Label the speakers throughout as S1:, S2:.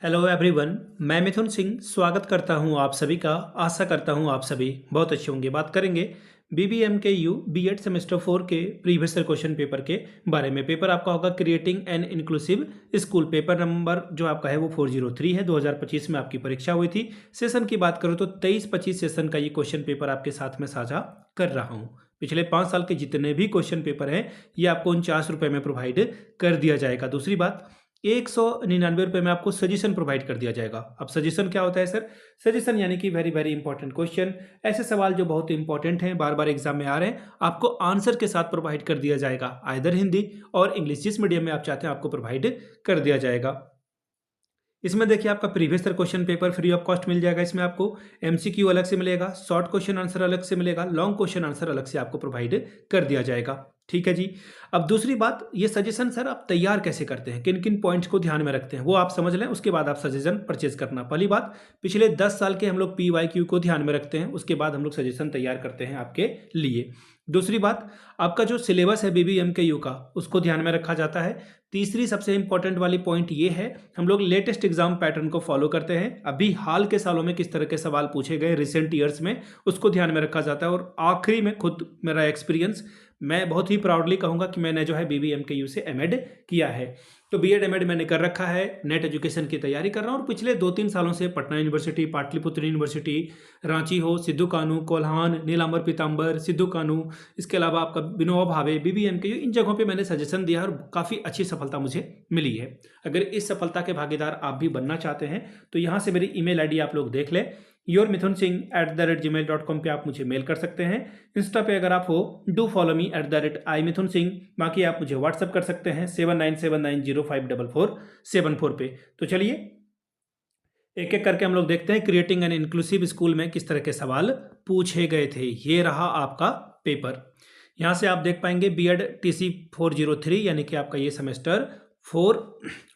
S1: Hello everyone. मैं मिथुन सिंह स्वागत करता हूं आप सभी का। आशा करता हूं आप सभी बहुत अच्छे होंगे। बात करेंगे बीबीएम के यू बीएड सेमेस्टर 4 के प्रीवियस ईयर क्वेश्चन पेपर के बारे में। पेपर आपका होगा creating an inclusive school. Paper number जो आपका है वो 403 है। 2025 में आपकी परीक्षा हुई थी। सेशन की बात करूँ तो 23-25 सेशन का ये क्वेश्चन पेपर आपके साथ में साझा कर रहा हूँ। पिछले 5 साल के जितने भी क्वेश्चन पेपर हैं ये आपको 49 रुपये में प्रोवाइड कर दिया जाएगा। दूसरी बात, 199 रुपये में आपको सजेशन प्रोवाइड कर दिया जाएगा। अब सजेशन क्या होता है सर? सजेशन यानी कि वेरी वेरी इंपॉर्टेंट क्वेश्चन, ऐसे सवाल जो बहुत इंपॉर्टेंट हैं, बार बार एग्जाम में आ रहे हैं, आपको आंसर के साथ प्रोवाइड कर दिया जाएगा। आइदर हिंदी और इंग्लिश, जिस मीडियम में आप चाहते हैं आपको प्रोवाइड कर दिया जाएगा। इसमें देखिए आपका previous year question paper free of cost मिल जाएगा। इसमें आपको एमसीक्यू अलग से मिलेगा, शॉर्ट क्वेश्चन आंसर अलग से मिलेगा, लॉन्ग क्वेश्चन आंसर अलग से आपको प्रोवाइड कर दिया जाएगा। ठीक है जी। अब दूसरी बात, ये सजेशन सर आप तैयार कैसे करते हैं, किन किन पॉइंट्स को ध्यान में रखते हैं वो आप समझ लें, उसके बाद आप सजेशन परचेज करना। पहली बात, पिछले 10 साल के हम लोग PYQ को ध्यान में रखते हैं, उसके बाद हम लोग सजेशन तैयार करते हैं आपके लिए। दूसरी बात, आपका जो सिलेबस है BBMKU का उसको ध्यान में रखा जाता है। तीसरी सबसे इंपॉर्टेंट वाली पॉइंट ये है, हम लोग लेटेस्ट एग्जाम पैटर्न को फॉलो करते हैं। अभी हाल के सालों में किस तरह के सवाल पूछे गए रिसेंट ईयर्स में, उसको ध्यान में रखा जाता है। और आखिरी में खुद मेरा एक्सपीरियंस, मैं बहुत ही प्राउडली कहूँगा कि मैंने जो है BBMKU से एमएड किया है। तो बीएड एमएड मैंने कर रखा है, नेट एजुकेशन की तैयारी कर रहा हूँ और पिछले 2-3 सालों से पटना यूनिवर्सिटी, पाटलिपुत्र यूनिवर्सिटी, रांची हो, सिद्धू कानू, कोल्हान, नीलांबर पीताम्बर, सिद्धू कानू, इसके अलावा आपका विनोबा भावे, BBMKU, इन जगहों पे मैंने सजेशन दिया और काफ़ी अच्छी सफलता मुझे मिली है। अगर इस सफलता के भागीदार आप भी बनना चाहते हैं तो यहाँ से मेरी ईमेल आईडी आप लोग देख लें, yourmithunSingh@gmail.com पे आप मुझे मेल कर सकते हैं। इंस्टा पे अगर आप हो, डू फॉलो मी @imithunSingh। बाकी आप मुझे व्हाट्सअप कर सकते हैं 7979054474 पे। तो चलिए एक एक करके हम लोग देखते हैं क्रिएटिंग एन इंक्लूसिव स्कूल में किस तरह के सवाल पूछे गए थे। ये रहा आपका पेपर। यहाँ से आप देख पाएंगे BEd TC 403 यानी कि आपका ये सेमेस्टर 4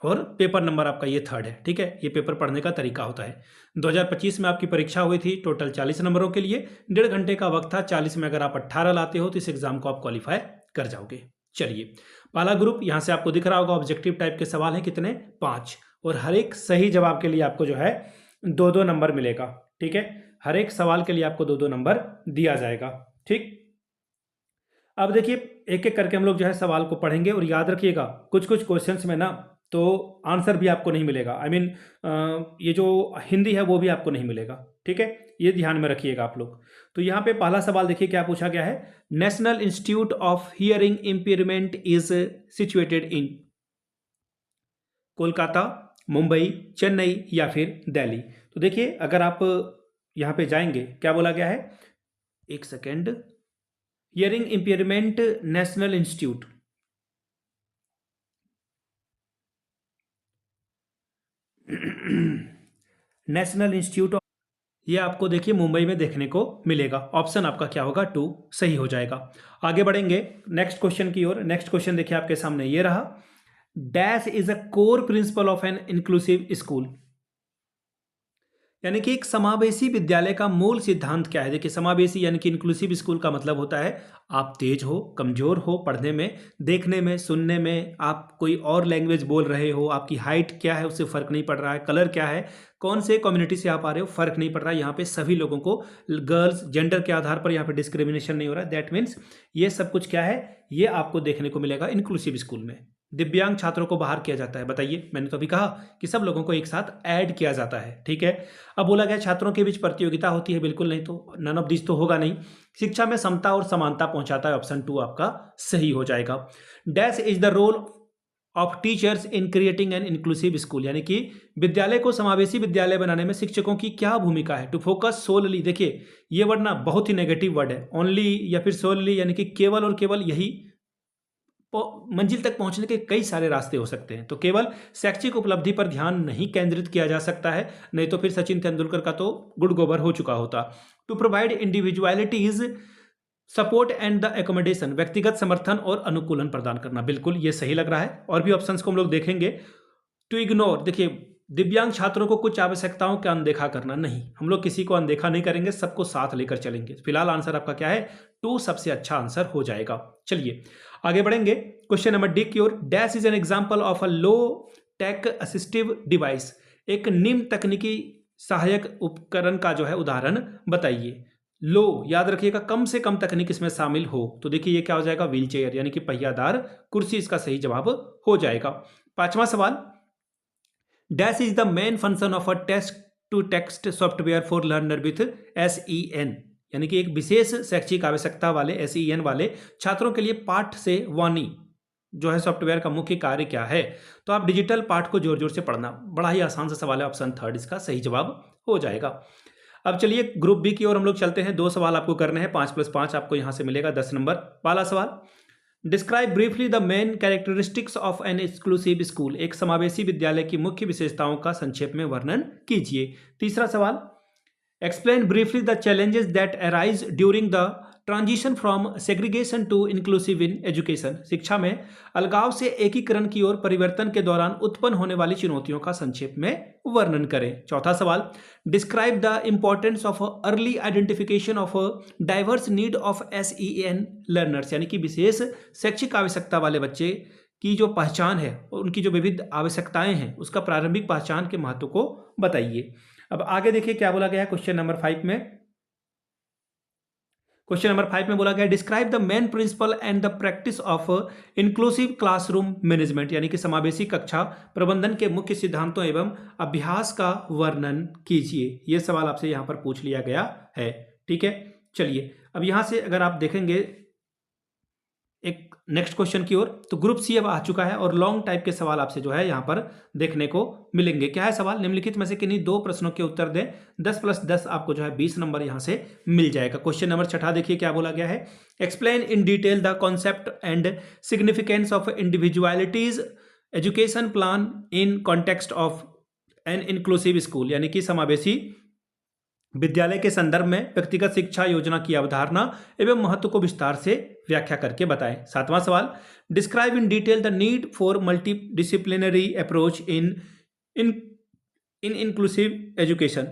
S1: और पेपर नंबर आपका ये 3rd है। ठीक है, ये पेपर पढ़ने का तरीका होता है। 2025 में आपकी परीक्षा हुई थी टोटल 40 नंबरों के लिए, 1.5 घंटे का वक्त था। 40 में अगर आप 18 लाते हो तो इस एग्जाम को आप क्वालिफाई कर जाओगे। चलिए, पहला ग्रुप यहाँ से आपको दिख रहा होगा, ऑब्जेक्टिव टाइप के सवाल हैं कितने, 5, और हर एक सही जवाब के लिए आपको जो है 2-2 नंबर मिलेगा। ठीक है, हर एक सवाल के लिए आपको 2-2 नंबर दिया जाएगा। ठीक, अब देखिए एक एक करके हम लोग जो है सवाल को पढ़ेंगे और याद रखिएगा कुछ कुछ क्वेश्चंस में ना तो आंसर भी आपको नहीं मिलेगा। आई मीन ये जो हिंदी है वो भी आपको नहीं मिलेगा। ठीक है, ये ध्यान में रखिएगा आप लोग। तो यहाँ पे पहला सवाल देखिए क्या पूछा गया है, national institute of hearing impairment is situated in Kolkata, Mumbai, Chennai या फिर दिल्ली। तो देखिए अगर आप यहाँ पे जाएंगे, क्या बोला गया है, एक second, hearing impairment national institute, national institute of, ये आपको देखिए मुंबई में देखने को मिलेगा। ऑप्शन आपका क्या होगा, 2 सही हो जाएगा। आगे बढ़ेंगे नेक्स्ट क्वेश्चन की ओर। नेक्स्ट क्वेश्चन देखिए आपके सामने ये रहा, dash is a core principle of an inclusive school, यानी कि एक समावेशी विद्यालय का मूल सिद्धांत क्या है। देखिए समावेशी यानी कि इंक्लूसिव स्कूल का मतलब होता है आप तेज हो, कमजोर हो पढ़ने में, देखने में, सुनने में, आप कोई और लैंग्वेज बोल रहे हो, आपकी हाइट क्या है उससे फर्क नहीं पड़ रहा है, कलर क्या है, कौन से कम्युनिटी से आप आ रहे हो फर्क नहीं पड़ रहा है। यहाँ पे सभी लोगों को, गर्ल्स जेंडर के आधार पर यहाँ पे डिस्क्रिमिनेशन नहीं हो रहा है। दैट मीन्स ये सब कुछ क्या है, ये आपको देखने को मिलेगा इंक्लूसिव स्कूल में। दिव्यांग छात्रों को बाहर किया जाता है, बताइए, मैंने तो अभी कहा कि सब लोगों को एक साथ ऐड किया जाता है। ठीक है, अब बोला गया छात्रों के बीच प्रतियोगिता होती है, बिल्कुल नहीं, तो नन ऑफ दिस तो होगा नहीं। शिक्षा में समता और समानता पहुंचाता है, ऑप्शन 2 आपका सही हो जाएगा। Dash is the role of teachers in creating an inclusive school, यानी कि विद्यालय को समावेशी विद्यालय बनाने में शिक्षकों की क्या भूमिका है। टू फोकस सोलली, देखिए ये वर्ड ना बहुत ही नेगेटिव वर्ड है, ओनली या फिर सोलली यानी कि केवल और केवल, यही मंजिल तक पहुंचने के कई सारे रास्ते हो सकते हैं। तो केवल शैक्षिक उपलब्धि पर ध्यान नहीं केंद्रित किया जा सकता है, नहीं तो फिर सचिन तेंदुलकर का तो गुड गोबर हो चुका होता। To provide individualities support and the accommodation, व्यक्तिगत समर्थन और अनुकूलन प्रदान करना, बिल्कुल ये सही लग रहा है। और भी ऑप्शंस को हम लोग देखेंगे। टू इग्नोर, देखिए दिव्यांग छात्रों को कुछ आवश्यकताओं का अनदेखा करना, नहीं, हम लोग किसी को अनदेखा नहीं करेंगे, सबको साथ लेकर चलेंगे। फिलहाल आंसर आपका क्या है, 2 सबसे अच्छा आंसर हो जाएगा। चलिए आगे बढ़ेंगे क्वेश्चन नंबर डी की ओर। Dash is an example of a low tech assistive device, एक निम्न तकनीकी सहायक उपकरण का जो है उदाहरण बताइए। लो, याद रखिएगा कम से कम तकनीक इसमें शामिल हो, तो देखिए ये क्या हो जाएगा, व्हील चेयर यानी कि पहियादार कुर्सी इसका सही जवाब हो जाएगा। पांचवा सवाल, dash is the main function of a text to text software for learner with SEN, यानी कि एक विशेष शैक्षिक आवश्यकता वाले SEN वाले छात्रों के लिए पाठ से वाणी जो है सॉफ्टवेयर का मुख्य कार्य क्या है। तो आप डिजिटल पाठ को जोर जोर से पढ़ना, बड़ा ही आसान सा सवाल है, ऑप्शन थर्ड इसका सही जवाब हो जाएगा। अब चलिए ग्रुप बी की ओर हम लोग चलते हैं। 2 सवाल आपको करने हैं, 5+5 आपको यहां से मिलेगा 10 नंबर। पहला सवाल, describe briefly the main characteristics of an exclusive school, एक समावेशी विद्यालय की मुख्य विशेषताओं का संक्षेप में वर्णन कीजिए। तीसरा सवाल, explain briefly the challenges that arise during the transition from segregation to inclusive in education, शिक्षा में अलगाव से एकीकरण की ओर परिवर्तन के दौरान उत्पन्न होने वाली चुनौतियों का संक्षेप में वर्णन करें। चौथा सवाल, describe the importance of early identification of diverse need of SEN learners, यानी कि विशेष शैक्षिक आवश्यकता वाले बच्चे की जो पहचान है, उनकी जो विविध आवश्यकताएं हैं, उसका प्रारंभिक पहचान के महत्व को बताइए। अब आगे देखिए क्या बोला गया है क्वेश्चन नंबर 5 में। क्वेश्चन नंबर 5 में बोला गया, describe the main principle and the practice of inclusive classroom management, यानी कि समावेशी कक्षा प्रबंधन के मुख्य सिद्धांतों एवं अभ्यास का वर्णन कीजिए। यह सवाल आपसे यहां पर पूछ लिया गया है। ठीक है, चलिए अब यहां से अगर आप देखेंगे एक नेक्स्ट क्वेश्चन की ओर, तो ग्रुप सी अब आ चुका है और लॉन्ग टाइप के सवाल आपसे जो है यहां पर देखने को मिलेंगे। क्या है सवाल, निम्नलिखित में से किन्हीं 2 प्रश्नों के उत्तर दें, 10+10 आपको जो है 20 नंबर यहां से मिल जाएगा। क्वेश्चन नंबर 6 देखिए क्या बोला गया है, explain in detail the concept and significance of individualities education plan in context of an inclusive school, यानी कि समावेशी विद्यालय के संदर्भ में व्यक्तिगत शिक्षा योजना की अवधारणा एवं महत्व को विस्तार से व्याख्या करके बताएं। 7वां सवाल, describe in detail the need for multi disciplinary approach in inclusive education,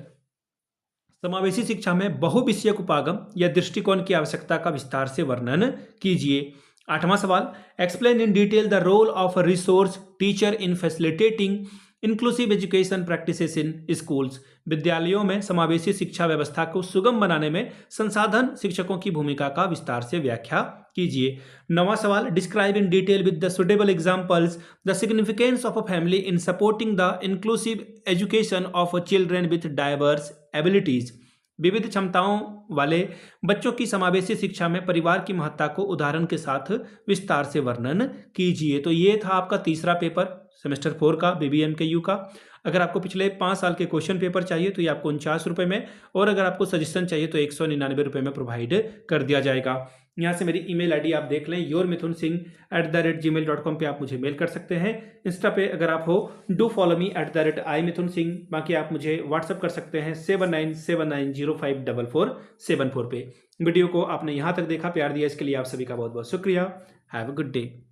S1: समावेशी शिक्षा में बहुविषयक उपागम या दृष्टिकोण की आवश्यकता का विस्तार से वर्णन कीजिए। 8वां सवाल, explain in detail the role of resource teacher in facilitating inclusive education practices in schools, विद्यालयों में समावेशी शिक्षा व्यवस्था को सुगम बनाने में संसाधन शिक्षकों की भूमिका का विस्तार से व्याख्या कीजिए। 9वां सवाल, describe in detail with the suitable examples the significance of a family in supporting the inclusive education of children with diverse abilities, विविध क्षमताओं वाले बच्चों की समावेशी शिक्षा में परिवार की महत्ता को उदाहरण के साथ विस्तार से वर्णन कीजिए। तो ये था आपका तीसरा पेपर सेमेस्टर 4 का BBMKU का। अगर आपको पिछले 5 साल के क्वेश्चन पेपर चाहिए तो ये आपको 49 रुपये में, और अगर आपको सजेशन चाहिए तो 199 रुपये में प्रोवाइड कर दिया जाएगा। यहाँ से मेरी ईमेल आईडी आप देख लें, yourmithunsingh@gmail.com पे आप मुझे मेल कर सकते हैं। इंस्टा पे अगर आप हो डू फॉलो मी @imithunsingh। बाकी आप मुझे व्हाट्सअप कर सकते हैं 7979054474 पे। वीडियो को आपने यहाँ तक देखा, प्यार दिया, इसके लिए आप सभी का बहुत बहुत शुक्रिया। Have a good day.